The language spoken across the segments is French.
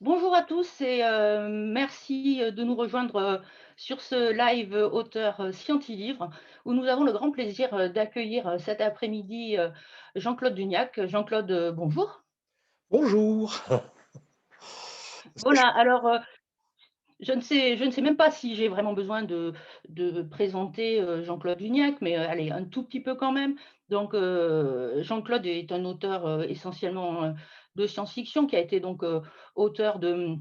Bonjour à tous et merci de nous rejoindre sur ce live auteur Scientilivre où nous avons le grand plaisir d'accueillir cet après-midi Jean-Claude Duniac. Jean-Claude, bonjour. Bonjour. Voilà, alors je ne sais même pas si j'ai vraiment besoin de présenter Jean-Claude Duniac, mais allez, un tout petit peu quand même. Donc, Jean-Claude est un auteur essentiellement de science-fiction qui a été donc auteur de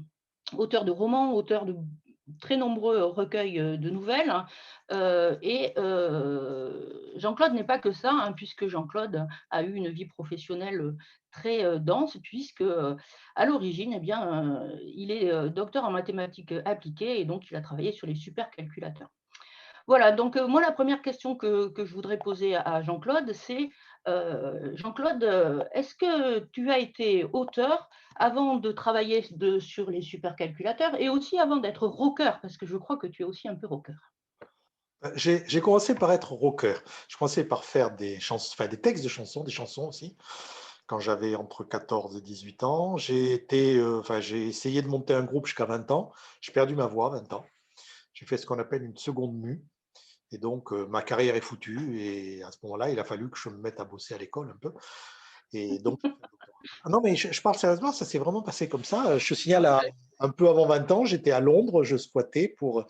auteur de romans, auteur de très nombreux recueils, de nouvelles, hein, et Jean-Claude n'est pas que ça, hein, puisque Jean-Claude a eu une vie professionnelle, très, dense puisque, à l'origine, eh bien, il est, docteur en mathématiques, appliquées et donc il a travaillé sur les supercalculateurs. Voilà, donc moi, la première question que je voudrais poser à Jean-Claude, c'est, Jean-Claude, est-ce que tu as été auteur avant de travailler sur les supercalculateurs et aussi avant d'être rocker? Parce que je crois que tu es aussi un peu rocker. J'ai commencé par être rocker. Je commençais par faire des chansons, enfin des textes de chansons, des chansons aussi, quand j'avais entre 14 et 18 ans. J'ai essayé de monter un groupe jusqu'à 20 ans. J'ai perdu ma voix à 20 ans. J'ai fait ce qu'on appelle une seconde mue et donc ma carrière est foutue et à ce moment-là, il a fallu que je me mette à bosser à l'école un peu et donc j'ai fait un doctorat. Ah non, mais je parle sérieusement, ça s'est vraiment passé comme ça. Je te signale à un peu avant 20 ans, j'étais à Londres, je squattais pour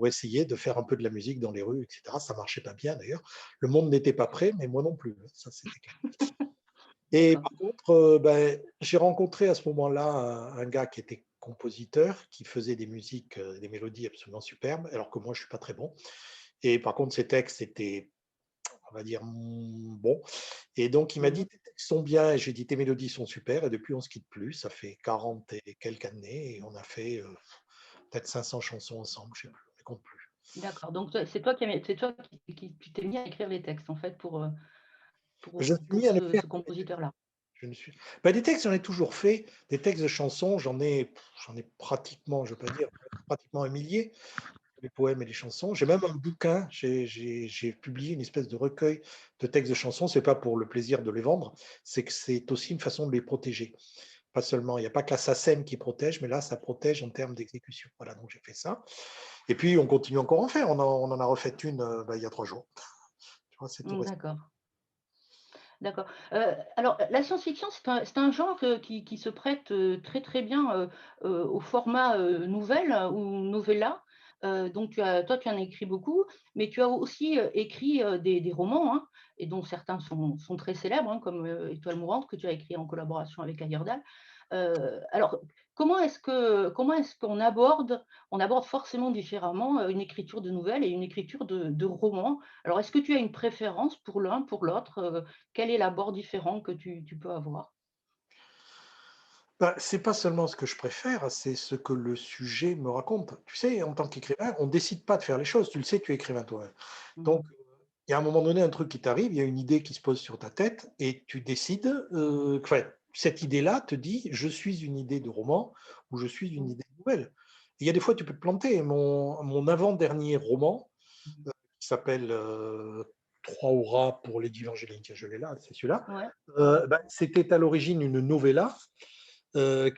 essayer de faire un peu de la musique dans les rues, et cetera. Ça marchait pas bien d'ailleurs. Le monde n'était pas prêt, mais moi non plus, ça c'était clair. Et D'accord. par contre, j'ai rencontré à ce moment-là un gars qui était compositeur, qui faisait des musiques, des mélodies absolument superbes, alors que moi je suis pas très bon. Et par contre ses textes étaient, on va dire, bons. Et donc il m'a dit: Mmh. «Tes textes sont bien», et j'ai dit: «Tes mélodies sont super», et depuis on se quitte plus. Ça fait 40 et quelques années et on a fait, peut-être 500 chansons ensemble, je sais plus, je compte plus. D'accord, donc toi c'est toi qui tu t'es mis à écrire les textes en fait pour, Je me suis mis pour à ne ce faire que des textes. compositeur-là? Je ne suis Des textes, j'en ai toujours fait, des textes de chansons, j'en ai pratiquement, je ne veux pas dire, pratiquement un millier, les poèmes et les chansons. J'ai même un bouquin, j'ai publié une espèce de recueil de textes de chansons. C'est pas pour le plaisir de les vendre, c'est que c'est aussi une façon de les protéger. Pas seulement, il n'y a pas que la SACEM qui protège, mais là, ça protège en termes d'exécution. Voilà, donc j'ai fait ça. Et puis, on continue encore à en faire. On en a refait une il y a 3 jours. Tu vois, c'est tout Mmh, récent. d'accord. D'accord. Alors, la science-fiction, c'est un genre, qui se prête, très, très bien, au format, nouvelle ou novella. Donc tu en as écrit beaucoup, mais tu as aussi, écrit, des romans, hein, et dont certains sont très célèbres, hein, comme, Étoile mourante que tu as écrit en collaboration avec Ayerdal. Alors, comment est-ce qu'on aborde forcément différemment, une écriture de nouvelle et une écriture de roman? Alors, est-ce que tu as une préférence pour l'un, pour l'autre? Quel est l'abord différent que tu peux avoir? Bah, c'est pas seulement ce que je préfère, c'est ce que le sujet me raconte. Tu sais, en tant qu'écrivain, on décide pas de faire les choses. Tu le sais, tu es écrivain toi-même. Mmh. Donc, il y a un moment donné un truc qui t'arrive, il y a une idée qui se pose sur ta tête et tu décides, enfin, cette idée-là te dit: «Je suis une idée de roman» ou «Je suis une Mmh. idée de nouvelle». Il y a des fois, tu peux te planter. Mon avant-dernier roman, Mmh. qui s'appelle, «Trois hurrahs pour Lady Evangeline», tiens, je l'ai là, c'est celui-là. Ouais. C'était à l'origine une novella,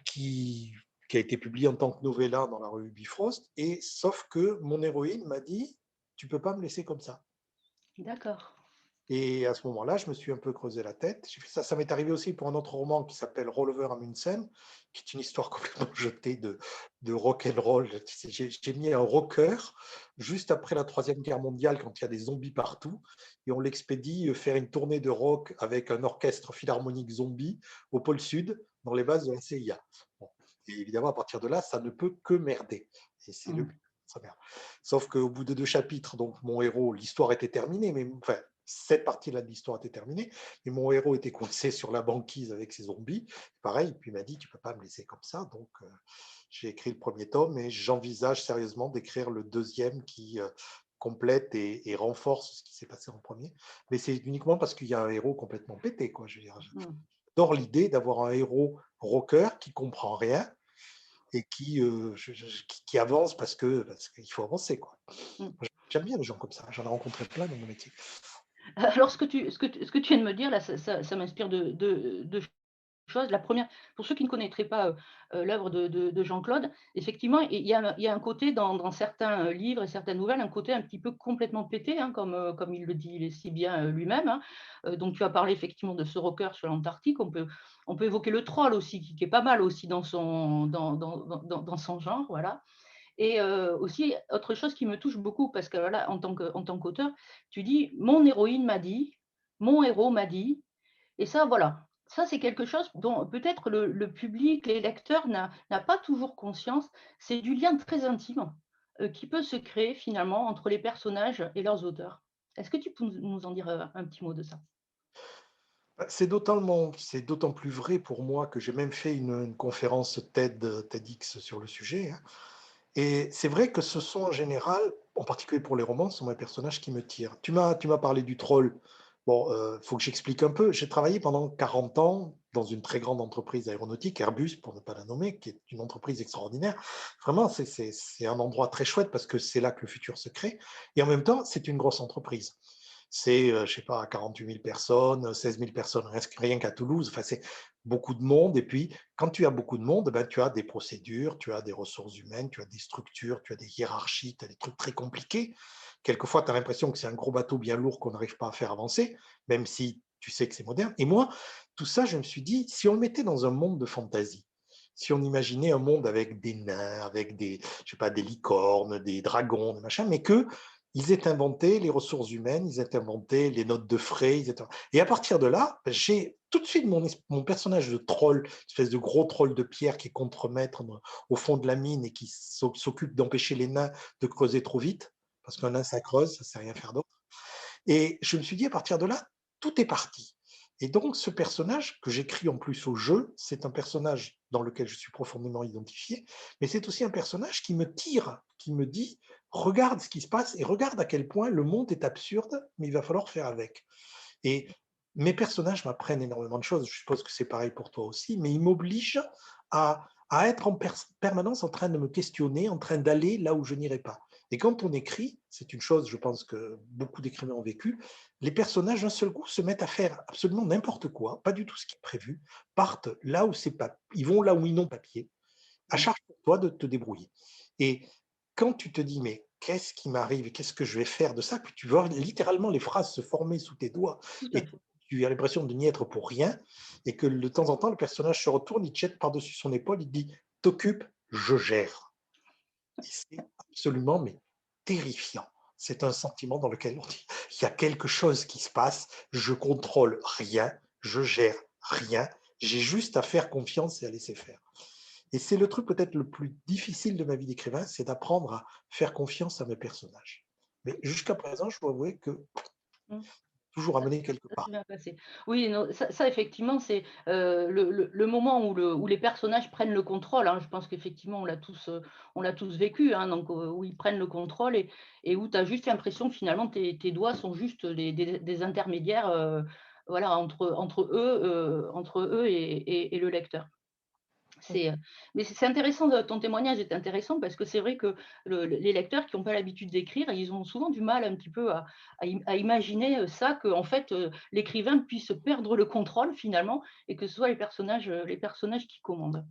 qui a été publiée en tant que novella dans la revue Bifrost, et sauf que mon héroïne m'a dit: «Tu peux pas me laisser comme ça». D'accord. Et à ce moment-là, je me suis un peu creusé la tête. J'ai fait ça. Ça m'est arrivé aussi pour un autre roman qui s'appelle Rollover Amundsen, qui est une histoire complètement jetée de rock and roll. Tu sais, j'ai mis un rocker juste après la Troisième Guerre mondiale, quand il y a des zombies partout, et on l'expédie faire une tournée de rock avec un orchestre philharmonique zombie au pôle Sud, dans les bases de la CIA. Bon. Et évidemment, à partir de là, ça ne peut que merder. Et c'est le Mmh. but. Ça merde. Sauf qu'au bout de 2 chapitres, donc mon héros, l'histoire était terminée, mais enfin, cette partie-là de l'histoire était terminée, et mon héros était coincé sur la banquise avec ses zombies. Pareil, puis il m'a dit: «Tu peux pas me laisser comme ça». Donc, j'ai écrit le premier tome et j'envisage sérieusement d'écrire le deuxième qui complète et renforce ce qui s'est passé en premier. Mais c'est uniquement parce qu'il y a un héros complètement pété, quoi. Je veux dire, Mmh. j'adore l'idée d'avoir un héros rocker qui comprend rien et qui avance parce qu'il faut avancer, quoi. Mmh. J'aime bien les gens comme ça. J'en ai rencontré plein dans mon métier. Alors ce que tu viens de me dire là, ça m'inspire 2 chose. La première, pour ceux qui ne connaîtraient pas l'œuvre de Jean-Claude, effectivement, il y a un côté dans certains livres et certaines nouvelles, un côté un petit peu complètement pété, hein, comme il le dit si bien lui-même, hein. Donc tu as parlé effectivement de ce rocker sur l'Antarctique. On peut évoquer le troll aussi, qui est pas mal aussi dans son genre, voilà. Et aussi, autre chose qui me touche beaucoup, parce que voilà, en tant qu'auteur, tu dis: «Mon héroïne m'a dit, mon héros m'a dit», et ça, voilà, ça c'est quelque chose dont peut-être le public, les lecteurs n'a pas toujours conscience. C'est du lien très intime, qui peut se créer finalement entre les personnages et leurs auteurs. Est-ce que tu peux nous en dire, un petit mot de ça? Bah, c'est d'autant plus vrai pour moi que j'ai même fait une conférence TEDx sur le sujet, hein. Et c'est vrai que ce sont en général, en particulier pour les romans, ce sont mes personnages qui me tirent. Tu m'as parlé du troll. Bon, faut que j'explique un peu. J'ai travaillé pendant 40 ans dans une très grande entreprise aéronautique, Airbus, pour ne pas la nommer, qui est une entreprise extraordinaire. Vraiment, c'est un endroit très chouette parce que c'est là que le futur se crée. Et en même temps, c'est une grosse entreprise. C'est, je sais pas, 48 000 personnes, 16 000 personnes, rien qu'à Toulouse. Enfin, c'est beaucoup de monde. Et puis, quand tu as beaucoup de monde, ben, tu as des procédures, tu as des ressources humaines, tu as des structures, tu as des hiérarchies, tu as des trucs très compliqués. Quelquefois, tu as l'impression que c'est un gros bateau bien lourd qu'on n'arrive pas à faire avancer, même si tu sais que c'est moderne. Et moi, tout ça, je me suis dit, si on le mettait dans un monde de fantasy, si on imaginait un monde avec des nains, avec des, je sais pas, des licornes, des dragons, des machins, mais que ils aient inventé les ressources humaines, ils aient inventé les notes de frais. Et à partir de là, j'ai tout de suite mon personnage de troll, espèce de gros troll de pierre qui est contremaître au fond de la mine et qui s'occupe d'empêcher les nains de creuser trop vite, parce qu'un nain, ça creuse, ça ne sait rien faire d'autre. Et je me suis dit, à partir de là, tout est parti. Et donc, ce personnage que j'écris en plus au jeu, c'est un personnage dans lequel je suis profondément identifié, mais c'est aussi un personnage qui me tire, qui me dit, regarde ce qui se passe et regarde à quel point le monde est absurde, mais il va falloir faire avec. Et mes personnages m'apprennent énormément de choses, je suppose que c'est pareil pour toi aussi, mais ils m'obligent à être en permanence en train de me questionner, en train d'aller là où je n'irai pas. Et quand on écrit, c'est une chose, je pense que beaucoup d'écrivains ont vécu, les personnages d'un seul coup se mettent à faire absolument n'importe quoi, pas du tout ce qui est prévu, partent là où c'est pas, ils vont là où ils n'ont pas pied, à Mmh, charge pour toi de te débrouiller. Et quand tu te dis, mais qu'est-ce qui m'arrive et qu'est-ce que je vais faire de ça, que tu vois littéralement les phrases se former sous tes doigts tout à et fait. tu as l'impression de n'y être pour rien, et que de temps en temps, le personnage se retourne, il te jette par-dessus son épaule, il te dit, t'occupe, je gère. Et c'est absolument mais terrifiant. C'est un sentiment dans lequel on dit, il y a quelque chose qui se passe, je contrôle rien, je gère rien, j'ai juste à faire confiance et à laisser faire. Et c'est le truc peut-être le plus difficile de ma vie d'écrivain, c'est d'apprendre à faire confiance à mes personnages. Mais jusqu'à présent, je dois avouer que Mmh. toujours amené quelque Ça s'est part. bien passé. Oui, non, ça effectivement, c'est, le moment où les personnages prennent le contrôle, hein. Je pense qu'effectivement, on l'a tous vécu, hein, donc où ils prennent le contrôle et où tu as juste l'impression que finalement tes doigts sont juste des intermédiaires, voilà, entre eux et le lecteur. C'est, mais c'est intéressant, ton témoignage est intéressant parce que c'est vrai que les lecteurs qui n'ont pas l'habitude d'écrire, ils ont souvent du mal un petit peu à imaginer, ça, qu'en fait, l'écrivain puisse perdre le contrôle finalement et que ce soit les personnages qui commandent.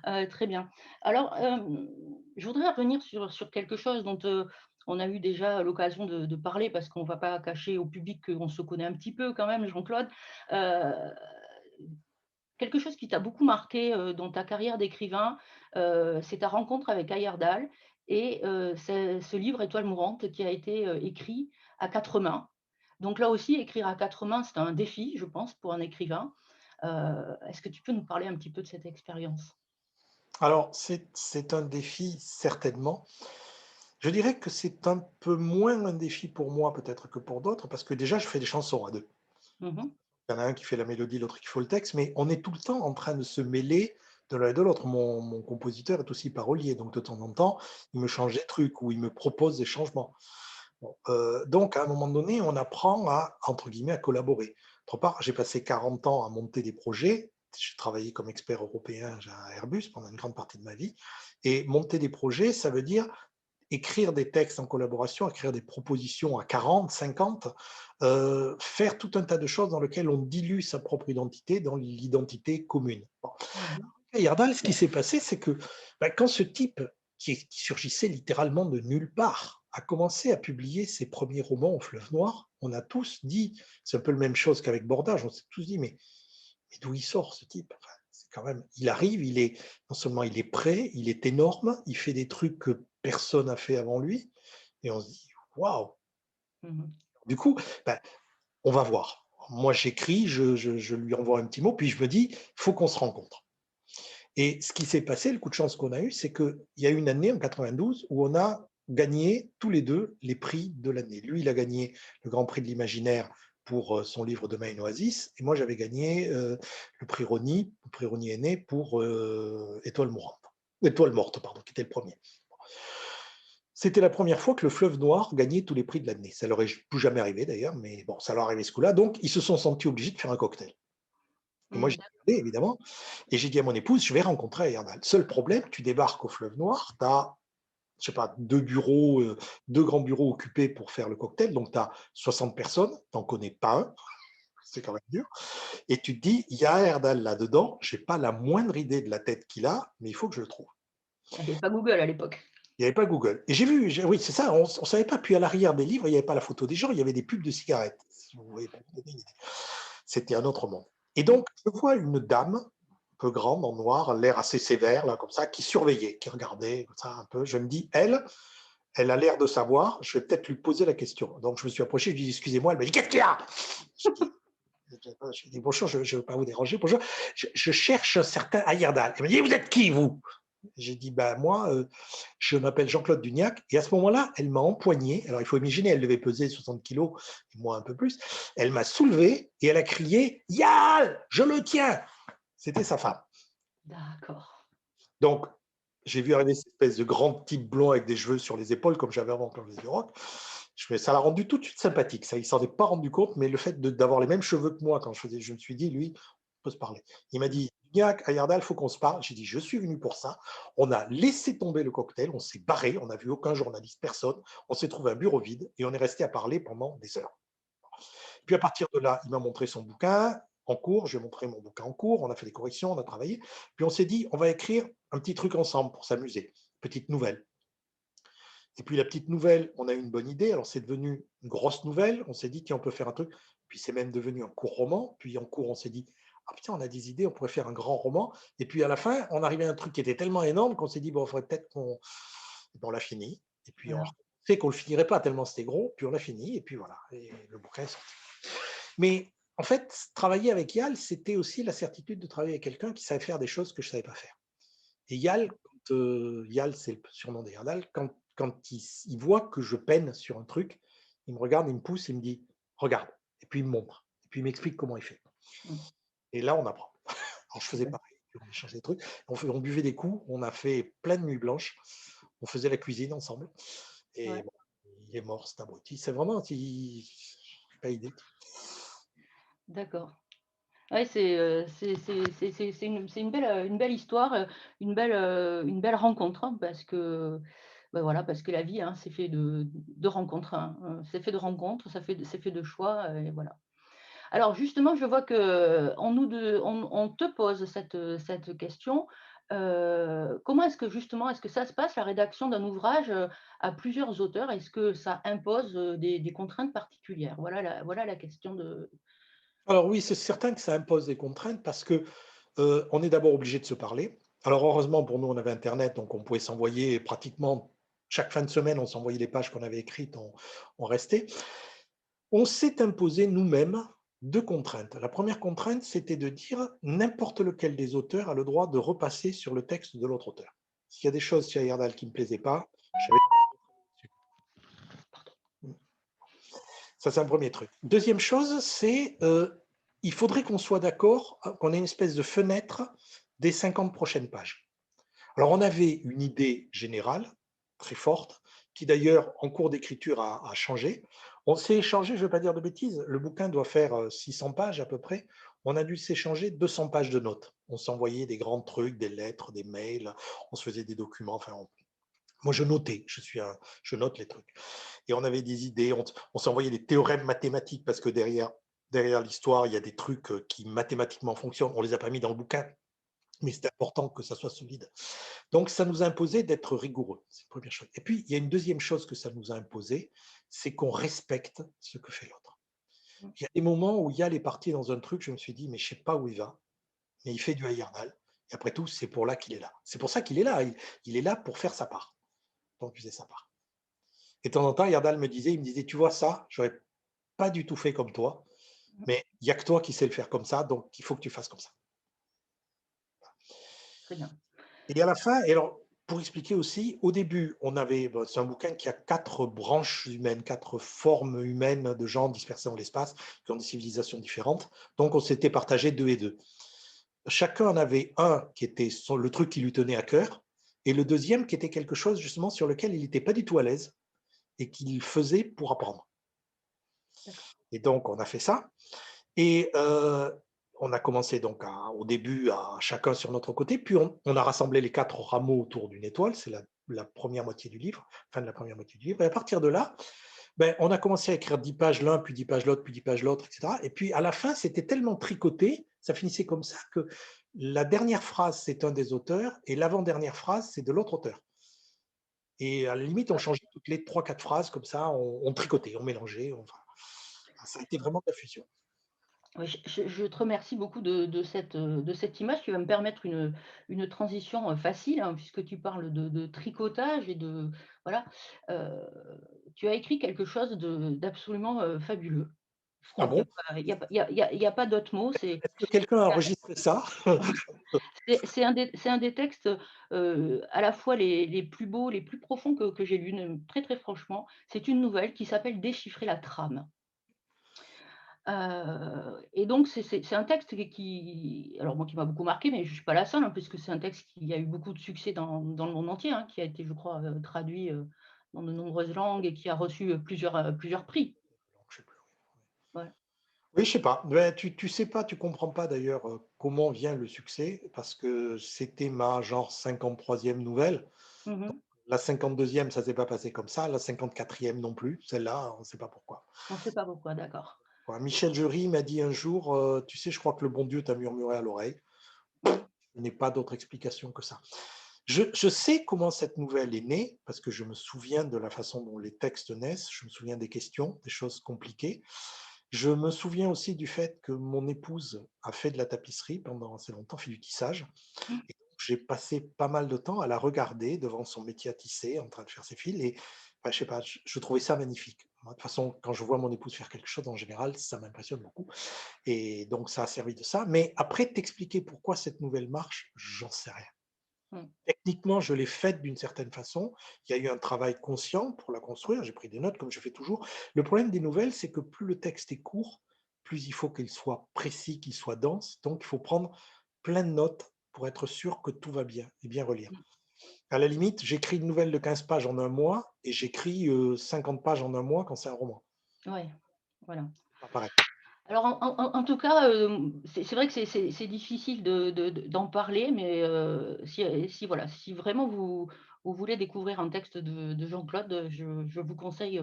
Très bien. Alors, je voudrais revenir sur quelque chose dont, on a eu déjà l'occasion de parler parce qu'on ne va pas cacher au public qu'on se connaît un petit peu quand même, Jean-Claude. Heu Quelque chose qui t'a beaucoup marqué, dans ta carrière d'écrivain, c'est ta rencontre avec Heyerdahl et ce livre Étoile mourante qui a été, écrit à 4 mains. Donc là aussi, écrire à 4 mains, c'est un défi, je pense, pour un écrivain. Est-ce que tu peux nous parler un petit peu de cette expérience? Alors, c'est un défi, certainement. Je dirais que c'est un peu moins un défi pour moi, peut-être, que pour d'autres, parce que déjà, je fais des chansons à deux. Mmh. Il y en a un qui fait la mélodie, l'autre qui fait le texte, mais on est tout le temps en train de se mêler de l'un et de l'autre. Mon compositeur est aussi parolier, donc de temps en temps, il me change des trucs ou il me propose des changements. Bon, donc, à un moment donné, on apprend à, entre guillemets, à collaborer. D'autre part, j'ai passé 40 ans à monter des projets. J'ai travaillé comme expert européen à Airbus pendant une grande partie de ma vie. Et monter des projets, ça veut dire écrire des textes en collaboration, écrire des propositions à 40, 50, faire tout un tas de choses dans lesquelles on dilue sa propre identité dans l'identité commune. Bon. Mmh. À Yardal, ce qui s'est passé, c'est que quand ce type qui surgissait littéralement de nulle part a commencé à publier ses premiers romans au Fleuve Noir, on a tous dit, c'est un peu la même chose qu'avec Bordage, on s'est tous dit, mais d'où il sort ce type? Enfin, c'est quand même, il arrive, non seulement il est prêt, il est énorme, il fait des trucs que personne n'a fait avant lui, et on se dit, waouh! Mmh. Du coup, ben, on va voir. Moi, j'écris, je lui envoie un petit mot, puis je me dis, il faut qu'on se rencontre. Et ce qui s'est passé, le coup de chance qu'on a eu, c'est qu'il y a une année, en 92, où on a gagné tous les deux les prix de l'année. Lui, il a gagné le Grand Prix de l'Imaginaire pour son livre Demain une oasis, et moi, j'avais gagné le prix Rony Aîné pour Étoile morte, pardon, qui était le premier. C'était la première fois que le Fleuve Noir gagnait tous les prix de l'année. Ça leur est plus jamais arrivé d'ailleurs, mais bon, ça leur est arrivé ce coup-là. Donc, ils se sont sentis obligés de faire un cocktail. Et moi, Mmh. j'ai regardé, évidemment, et j'ai dit à mon épouse, je vais rencontrer Ayernal. Seul problème, tu débarques au Fleuve Noir, tu as, je sais pas, deux bureaux, deux grands bureaux occupés pour faire le cocktail, donc tu as 60 personnes, tu n'en connais pas un, c'est quand même dur, et tu te dis, il y a Ayernal là-dedans, je n'ai pas la moindre idée de la tête qu'il a, mais il faut que je le trouve. Il y avait pas Google à l'époque. Il n'y avait pas Google. Et j'ai vu, oui, c'est ça, on ne savait pas, puis à l'arrière des livres, il n'y avait pas la photo des gens, il y avait des pubs de cigarettes. Si vous voyez, pour vous donner une idée. C'était un autre monde. Et Mmh. donc, je vois une dame, un peu grande, en noir, l'air assez sévère, là, comme ça, qui surveillait, qui regardait, comme ça, un peu. Je me dis, elle a l'air de savoir, je vais peut-être lui poser la question. Donc, je me suis approché, je lui ai dit, excusez-moi, elle m'a dit, qu'est-ce qu'il y a? Je lui ai dit, bonjour, je ne veux pas vous déranger, bonjour. Je cherche un certain Ayerdal. Elle m'a dit, vous êtes qui, vous? J'ai dit, bah, moi, je m'appelle Jean-Claude Dugnac. Et à ce moment-là, elle m'a empoigné. Alors, il faut imaginer, elle devait peser 60 kilos, et moi un peu plus. Elle m'a soulevé et elle a crié, Yal, je le tiens. C'était sa femme. D'accord. Donc, j'ai vu arriver cette espèce de grand type blond avec des cheveux sur les épaules, comme j'avais avant quand je faisais du rock. Ça l'a rendu tout de suite sympathique. Ça, il ne s'en est pas rendu compte, mais le fait d'avoir les mêmes cheveux que moi quand je me suis dit, lui, on peut se parler. Il m'a dit, Gignac, Ayardal, il faut qu'on se parle. J'ai dit, je suis venu pour ça. On a laissé tomber le cocktail, on s'est barré, on n'a vu aucun journaliste, personne. On s'est trouvé un bureau vide et on est resté à parler pendant des heures. Puis à partir de là, il m'a montré son bouquin en cours, j'ai montré mon bouquin en cours, on a fait des corrections, on a travaillé. Puis on s'est dit, on va écrire un petit truc ensemble pour s'amuser, petite nouvelle. Et puis la petite nouvelle, on a eu une bonne idée, alors c'est devenu une grosse nouvelle, on s'est dit, tiens, on peut faire un truc. Puis c'est même devenu un court roman, puis en cours, on s'est dit, ah putain, on a des idées, on pourrait faire un grand roman. Et puis à la fin, on arrivait à un truc qui était tellement énorme qu'on s'est dit, bon, il faudrait peut-être qu'on. Et ben, on l'a fini. Et puis on Voilà. sait qu'on ne le finirait pas tellement c'était gros, puis on l'a fini, et puis voilà, et le bouquin est sorti. Mais en fait, travailler avec Yal, c'était aussi la certitude de travailler avec quelqu'un qui savait faire des choses que je ne savais pas faire. Et Yal, Yal, c'est le surnom de Yardal, quand il voit que je peine sur un truc, il me regarde, il me pousse, il me dit, regarde. Et puis il me montre. Et puis il m'explique comment il fait. Mmh. Et là, on apprend. Alors je faisais Super. pareil. On échangeait des trucs. On buvait des coups. On a fait plein de nuits blanches. On faisait la cuisine ensemble. Et Ouais. bon, il est mort, cet abruti. C'est vraiment, pas idée. D'accord. Ouais, c'est une belle histoire, une belle rencontre, hein, parce que, bah, voilà, parce que la vie, hein, c'est fait de rencontres, hein, c'est fait de rencontres, c'est fait de choix, et voilà. Alors justement, je vois qu'on nous de on te pose cette question. Comment est-ce que justement, est-ce que ça se passe la rédaction d'un ouvrage, à plusieurs auteurs? Est-ce que ça impose, des contraintes particulières? Voilà la question de. Alors oui, c'est certain que ça impose des contraintes parce que on est d'abord obligé de se parler. Alors heureusement pour nous, on avait Internet, donc on pouvait s'envoyer pratiquement chaque fin de semaine, on s'envoyait les pages qu'on avait écrites, on restait. On s'est imposé nous-mêmes deux contraintes. La première contrainte, c'était de dire n'importe lequel des auteurs a le droit de repasser sur le texte de l'autre auteur. S'il y a des choses chez Ayerdal qui ne me plaisaient pas, j'avais. Ça, c'est un premier truc. Deuxième chose, c'est il faudrait qu'on soit d'accord, qu'on ait une espèce de fenêtre des 50 prochaines pages. Alors, on avait une idée générale, très forte, qui d'ailleurs, en cours d'écriture, a changé. On s'est échangé, je ne veux pas dire de bêtises, le bouquin doit faire 600 pages à peu près. On a dû s'échanger 200 pages de notes. On s'envoyait des grands trucs, des lettres, des mails, on se faisait des documents, enfin, Moi, je notais, je note les trucs. Et on avait des idées, on s'envoyait des théorèmes mathématiques parce que derrière l'histoire, il y a des trucs qui mathématiquement fonctionnent. On les a pas mis dans le bouquin, mais c'est important que ça soit solide. Donc, ça nous a imposé d'être rigoureux, c'est la première chose. Et puis, il y a une deuxième chose que ça nous a imposé, c'est qu'on respecte ce que fait l'autre. Mmh. Il y a des moments où il y a les parties dans un truc, je me suis dit, mais je sais pas où il va, mais il fait du Heyerdahl. Et après tout, c'est pour là qu'il est là. C'est pour ça qu'il est là. Il est là pour faire sa part. Donc, il faisait sa part. Et de temps en temps, Heyerdahl il me disait, tu vois ça, j'aurais pas du tout fait comme toi, Mmh. mais il y a que toi qui sais le faire comme ça, donc il faut que tu fasses comme ça. Très bien. Et à la fin, et alors, pour expliquer aussi, au début, c'est un bouquin qui a 4 branches humaines, 4 formes humaines de gens dispersés dans l'espace, qui ont des civilisations différentes. Donc, on s'était partagé 2 et 2. Chacun en avait un qui était le truc qui lui tenait à cœur, et le deuxième qui était quelque chose justement sur lequel il n'était pas du tout à l'aise et qu'il faisait pour apprendre. D'accord. Et donc, on a fait ça. Et on a commencé donc au début à chacun sur notre côté, puis on a rassemblé les 4 rameaux autour d'une étoile, c'est la première moitié du livre, fin de la première moitié du livre. Et à partir de là, ben, on a commencé à écrire 10 pages l'un, puis 10 pages l'autre, puis 10 pages l'autre, etc. Et puis à la fin, c'était tellement tricoté, ça finissait comme ça, que la dernière phrase, c'est un des auteurs, et l'avant-dernière phrase, c'est de l'autre auteur. Et à la limite, on changeait toutes les 3-4 phrases, comme ça, on tricotait, on mélangeait. Ça a été vraiment de la fusion. Oui, je te remercie beaucoup de cette image qui va me permettre une transition, facile, hein, puisque tu parles de tricotage et de voilà. Heu, Tu as écrit quelque chose d'absolument, fabuleux. Je Ah crois qu'il bon? y a pas il y a pas il y a il y a pas d'autre mot, Est-ce que quelqu'un a enregistré ça? c'est un des textes, à la fois les plus beaux, les plus profonds que j'ai lus, très, très franchement. C'est une nouvelle qui s'appelle «Déchiffrer la trame». Et donc c'est un texte qui alors moi qui m'a beaucoup marqué, mais je ne suis pas la seule, hein, puisque c'est un texte qui a eu beaucoup de succès dans le monde entier, hein, qui a été, je crois, traduit, dans de nombreuses langues et qui a reçu, plusieurs prix. Je sais plus. Voilà. Oui, je sais pas. Ben, tu sais pas, tu comprends pas d'ailleurs comment vient le succès, parce que c'était ma genre 53e nouvelle. Mmh. La 52e, ça s'est pas passé comme ça. La 54e non plus. Celle-là, on ne sait pas pourquoi. On ne sait pas pourquoi, d'accord. Voilà, Michel Jury m'a dit un jour, tu sais, je crois que le bon Dieu t'a murmuré à l'oreille. Mmh. Il n'est pas d'autre explication que ça. Je sais comment cette nouvelle est née, parce que je me souviens de la façon dont les textes naissent, je me souviens des questions, des choses compliquées. Je me souviens aussi du fait que mon épouse a fait de la tapisserie pendant assez longtemps, fait du tissage. Mmh. Et donc, j'ai passé pas mal de temps à la regarder devant son métier à tisser, en train de faire ses fils. Et enfin, je sais pas, je trouvais ça magnifique. Moi, de toute façon, quand je vois mon épouse faire quelque chose, en général, ça m'impressionne beaucoup. Et donc, ça a servi de ça. Mais après, t'expliquer pourquoi cette nouvelle marche, j'en sais rien. Mmh. Techniquement, je l'ai faite d'une certaine façon. Il y a eu un travail conscient pour la construire. J'ai pris des notes comme je fais toujours. Le problème des nouvelles, c'est que plus le texte est court, plus il faut qu'il soit précis, qu'il soit dense. Donc, il faut prendre plein de notes pour être sûr que tout va bien et bien relire. Mmh. À la limite, j'écris une nouvelle de 15 pages en un mois et j'écris 50 pages en un mois quand c'est un roman. Ouais, voilà. Pas pareil. Alors en tout cas, c'est vrai que c'est difficile d'en parler, mais si voilà, si vraiment vous voulez découvrir un texte de Jean-Claude, je vous conseille,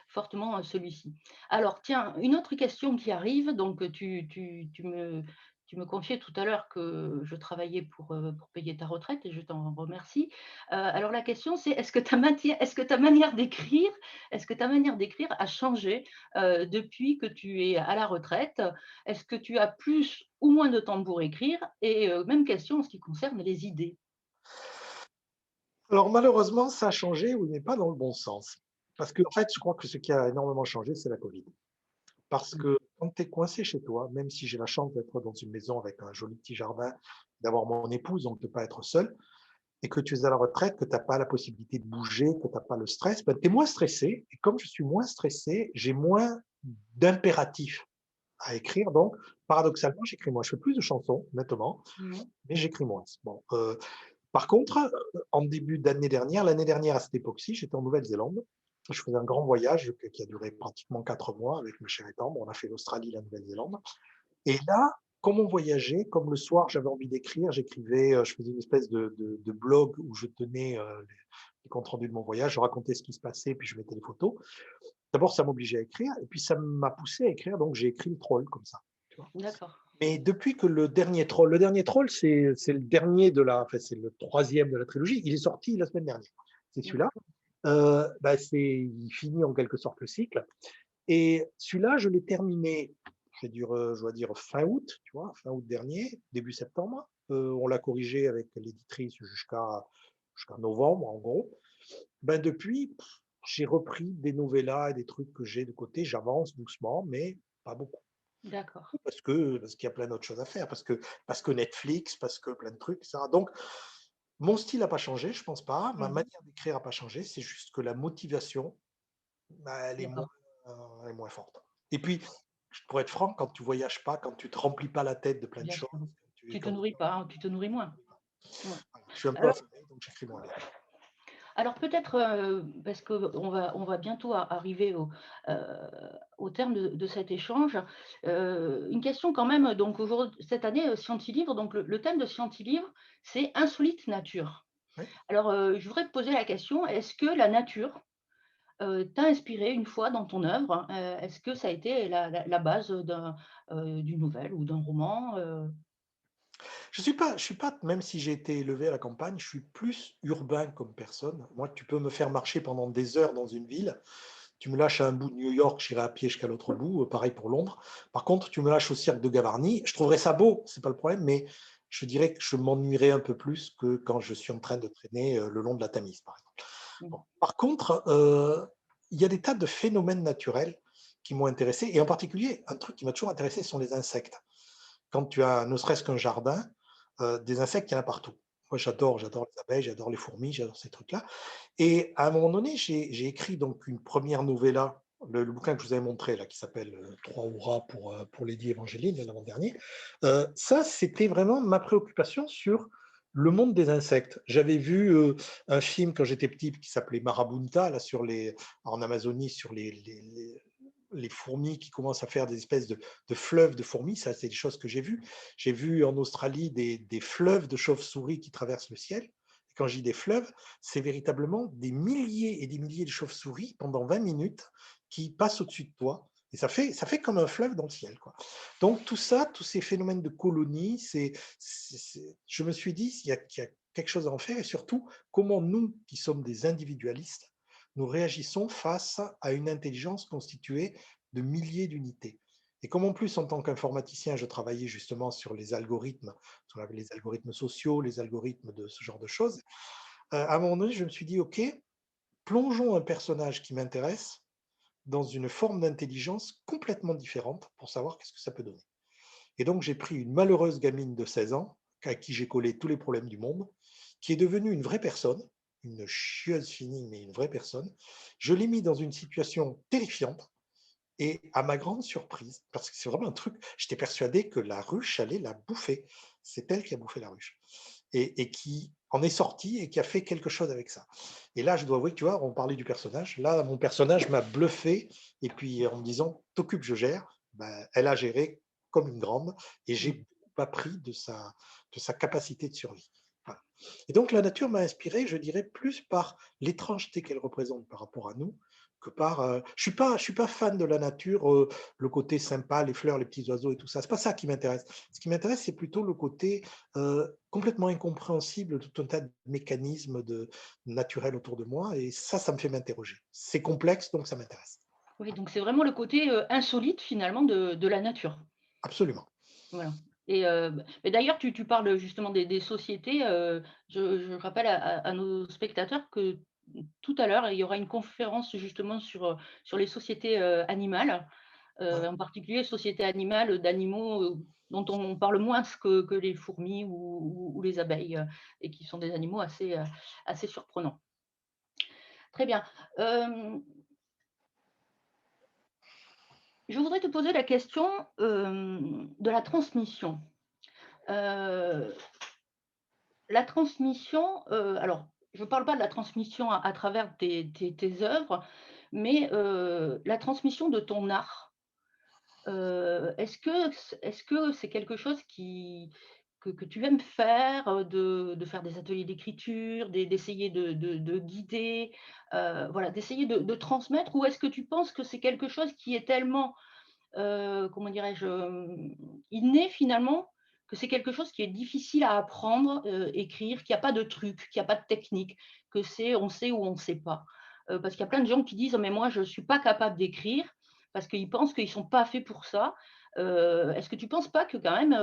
fortement, celui-ci. Alors tiens, une autre question qui arrive, donc tu me confiais tout à l'heure que je travaillais pour payer ta retraite et je t'en remercie. Alors la question c'est est-ce que ta manière d'écrire a changé, depuis que tu es à la retraite? Est-ce que tu as plus ou moins de temps pour écrire? Et même question en ce qui concerne les idées. Alors malheureusement, ça a changé, oui, mais pas dans le bon sens. Parce que en fait, je crois que ce qui a énormément changé, c'est la Covid. Parce Mmh. que quand tu es coincé chez toi, même si j'ai la chance d'être dans une maison avec un joli petit jardin, d'avoir mon épouse, donc de ne pas être seul, et que tu es à la retraite, que tu as pas la possibilité de bouger, que tu as pas le stress, ben, tu es moins stressé. Et comme je suis moins stressé, j'ai moins d'impératifs à écrire. Donc, paradoxalement, j'écris moins. Je fais plus de chansons, nettement, Mmh. mais j'écris moins. Bon, par contre, en début d'année dernière, l'année dernière à cette époque-ci, j'étais en Nouvelle-Zélande. Je faisais un grand voyage qui a duré pratiquement 4 mois avec ma chère et tendre. On a fait l'Australie, la Nouvelle-Zélande. Et là, comme on voyageait, comme le soir j'avais envie d'écrire, j'écrivais, je faisais une espèce de blog où je tenais les comptes rendus de mon voyage, je racontais ce qui se passait, puis je mettais les photos. D'abord, ça m'obligeait à écrire, et puis ça m'a poussé à écrire, donc j'ai écrit le troll comme ça. Tu vois. D'accord. Mais depuis que le dernier troll, c'est le dernier de la, enfin, c'est le troisième de la trilogie. Il est sorti la semaine dernière. C'est celui-là. D'accord. Il finit en quelque sorte le cycle. Et celui-là, je l'ai terminé, je dois dire fin août, tu vois, fin août dernier, début septembre. On l'a corrigé avec l'éditrice jusqu'à novembre, en gros. Depuis, j'ai repris des novellas et des trucs que j'ai de côté. J'avance doucement, mais pas beaucoup. D'accord. Parce qu'il y a plein d'autres choses à faire, parce que Netflix, parce que plein de trucs, etc. Donc, mon style n'a pas changé, je pense pas. Ma Mmh. manière d'écrire n'a pas changé. C'est juste que la motivation, D'accord. elle est moins forte. Et puis, pour être franc, quand tu voyages pas, quand tu te remplis pas la tête de plein de Bien choses, sûr. Tu te quand nourris pas, hein, tu te nourris moins. Ouais. je suis un peu Alors affamé, donc j'écris moins bien. alors peut-être, parce qu'on va bientôt arriver heu, au terme de cet échange, une question quand même, donc cette année, Scientilivre, donc le thème de Scientilivre, c'est insolite nature. Oui. Alors, je voudrais te poser la question, est-ce que la nature, t'a inspiré une fois dans ton œuvre? Est-ce que ça a été la base d'une nouvelle ou d'un roman? Je suis pas, même si j'ai été élevé à la campagne, je suis plus urbain comme personne. Moi, tu peux me faire marcher pendant des heures dans une ville. Tu me lâches à un bout de New York, j'irai à pied jusqu'à l'autre bout, pareil pour Londres. Par contre, tu me lâches au cirque de Gavarnie, je trouverais ça beau, c'est pas le problème, mais je dirais que je m'ennuierais un peu plus que quand je suis en train de traîner le long de la Tamise, par exemple. Mmh. Bon. Par contre, il y a des tas de phénomènes naturels qui m'ont intéressé, et en particulier, un truc qui m'a toujours intéressé sont les insectes. Quand tu as ne serait-ce qu'un jardin, des insectes, il y en a partout. Moi, j'adore les abeilles, j'adore les fourmis, j'adore ces trucs-là. Et à un moment donné, j'ai écrit donc une première novella, le bouquin que je vous avais montré là, qui s'appelle Trois hurrahs pour Lady Evangeline, l'avant-dernier. Ça, c'était vraiment ma préoccupation sur le monde des insectes. J'avais vu un film quand j'étais petit qui s'appelait Marabunta, là, en Amazonie, sur les fourmis qui commencent à faire des espèces de fleuves de fourmis. Ça, c'est des choses que j'ai vues. J'ai vu en Australie des fleuves de chauves-souris qui traversent le ciel. Et quand je dis des fleuves, c'est véritablement des milliers et des milliers de chauves-souris pendant 20 minutes qui passent au-dessus de toi. Et ça fait comme un fleuve dans le ciel, quoi. Donc tout ça, tous ces phénomènes de colonies, je me suis dit qu'il y a quelque chose à en faire, et surtout comment nous, qui sommes des individualistes, nous réagissons face à une intelligence constituée de milliers d'unités. Et comme en plus, en tant qu'informaticien, je travaillais justement sur les algorithmes, ce qu'on appelle les algorithmes sociaux, les algorithmes de ce genre de choses, à un moment donné, je me suis dit, OK, plongeons un personnage qui m'intéresse dans une forme d'intelligence complètement différente pour savoir qu'est-ce que ça peut donner. Et donc, j'ai pris une malheureuse gamine de 16 ans, à qui j'ai collé tous les problèmes du monde, qui est devenue une vraie personne, une chieuse finie, mais une vraie personne. Je l'ai mis dans une situation terrifiante, et à ma grande surprise, parce que c'est vraiment un truc, j'étais persuadé que la ruche allait la bouffer. C'est elle qui a bouffé la ruche. Et qui en est sortie et qui a fait quelque chose avec ça. Et là, je dois avouer que, tu vois, on parlait du personnage. Là, mon personnage m'a bluffé. Et puis, en me disant, t'occupe, je gère, elle a géré comme une grande. Et j'ai Mmh. beaucoup appris de sa capacité de survie. Voilà. Et donc, la nature m'a inspiré, je dirais, plus par l'étrangeté qu'elle représente par rapport à nous, que par. Je suis pas fan de la nature, le côté sympa, les fleurs, les petits oiseaux et tout ça. C'est pas ça qui m'intéresse. Ce qui m'intéresse, c'est plutôt le côté complètement incompréhensible, tout un tas de mécanismes naturels autour de moi. Et ça me fait m'interroger. C'est complexe, donc ça m'intéresse. Oui, donc c'est vraiment le côté, insolite finalement de la nature. Absolument. Voilà. Et d'ailleurs, tu parles justement des sociétés, je rappelle à nos spectateurs que tout à l'heure, il y aura une conférence justement sur les sociétés, animales, Ouais. en particulier sociétés animales d'animaux, dont on parle moins que les fourmis ou les abeilles, et qui sont des animaux assez surprenants. Très bien. Hem, je voudrais te poser la question, de la transmission. Heu La transmission, alors je ne parle pas de la transmission à travers tes œuvres, mais la transmission de ton art. Est-ce que c'est quelque chose que tu aimes faire, de faire des ateliers d'écriture, d'essayer de guider, voilà, d'essayer de transmettre? Ou est-ce que tu penses que c'est quelque chose qui est tellement, comment dirais-je? Inné finalement, que c'est quelque chose qui est difficile à apprendre, écrire, qu'il y a pas de truc, qu'il y a pas de technique, que c'est on sait ou on ne sait pas? Parce qu'il y a plein de gens qui disent: «Mais moi je suis pas capable d'écrire», parce qu'ils pensent qu'ils sont pas faits pour ça. Est-ce que tu penses pas que quand même,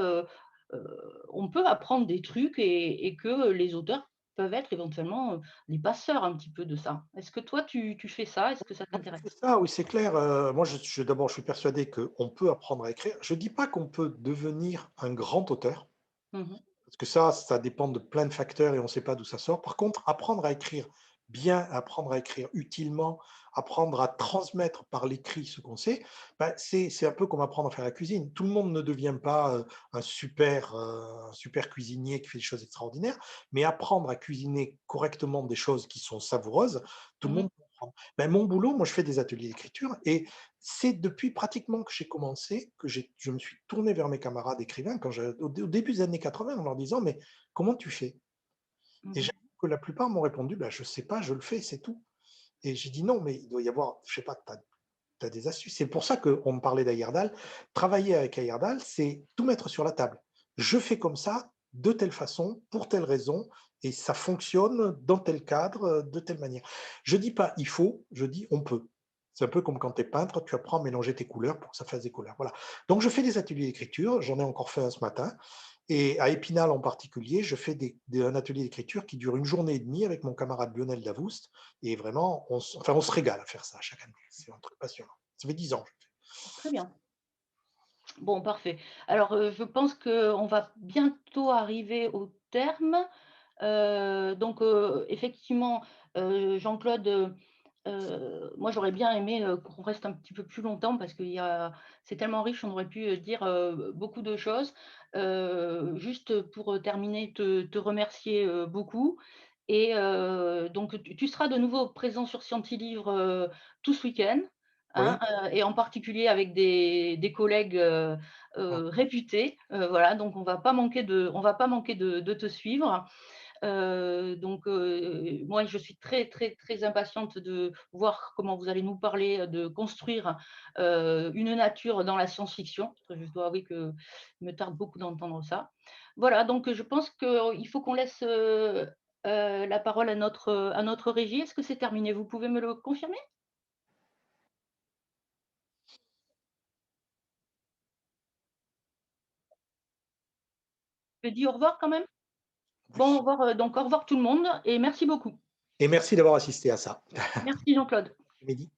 on peut apprendre des trucs et que les auteurs peuvent être éventuellement, les passeurs un petit peu de ça? Est-ce que toi tu fais ça? Est-ce que ça Moi, je t'intéresse? fais ça, oui, c'est clair. Moi, d'abord, je suis persuadé qu'on peut apprendre à écrire. Je ne dis pas qu'on peut devenir un grand auteur, Mmh. parce que ça dépend de plein de facteurs et on ne sait pas d'où ça sort. Par contre, apprendre à écrire bien, apprendre à écrire utilement, apprendre à transmettre par l'écrit ce qu'on sait, ben, c'est un peu comme apprendre à faire la cuisine. Tout le monde ne devient pas un super cuisinier qui fait des choses extraordinaires, mais apprendre à cuisiner correctement des choses qui sont savoureuses, tout le Mmh. monde comprend. Ben, mon boulot, moi, je fais des ateliers d'écriture et c'est depuis pratiquement que j'ai commencé que je me suis tourné vers mes camarades écrivains au début des années 80 en leur disant: «Mais comment tu fais?» Mmh Et mh. j'avoue que la plupart m'ont répondu: «Bah, je sais pas, je le fais, c'est tout». Et j'ai dit: «Non, mais il doit y avoir, je sais pas, tu as des astuces». C'est pour ça qu'on me parlait d'Heyerdahl. Travailler avec Heyerdahl, c'est tout mettre sur la table. Je fais comme ça, de telle façon, pour telle raison, et ça fonctionne dans tel cadre, de telle manière. Je dis pas: «Il faut», je dis: «On peut». C'est un peu comme quand tu es peintre, tu apprends à mélanger tes couleurs pour que ça fasse des couleurs, voilà. Donc je fais des ateliers d'écriture, j'en ai encore fait un ce matin et à Épinal en particulier, je fais un atelier d'écriture qui dure une journée et demie avec mon camarade Lionel Davoust et vraiment on se régale à faire ça chaque année. C'est un truc passionnant. Ça fait 10 ans que je le fais. Très bien. Bon, parfait. Alors, je pense qu'on va bientôt arriver au terme. Donc, effectivement, Jean-Claude, moi, j'aurais bien aimé, qu'on reste un petit peu plus longtemps parce c'est tellement riche, on aurait pu, dire, beaucoup de choses. Juste pour, terminer, te remercier, beaucoup et donc tu seras de nouveau présent sur Scientilivre, tout ce week-end, hein, Oui, et en particulier avec des collègues, mmh, réputés, voilà, donc on va pas manquer de te suivre. Donc moi, je suis très, très, très impatiente de voir comment vous allez nous parler de construire, une nature dans la science-fiction. Parce que je dois avouer qu'il me tarde beaucoup d'entendre ça. Voilà, donc je pense qu'il faut qu'on laisse, la parole à notre régie. Est-ce que c'est terminé? Vous pouvez me le confirmer? Je dis au revoir quand même? Bon, au oui. revoir, donc au revoir tout le monde et merci beaucoup. Et merci d'avoir assisté à ça. Merci Jean-Claude. Midi.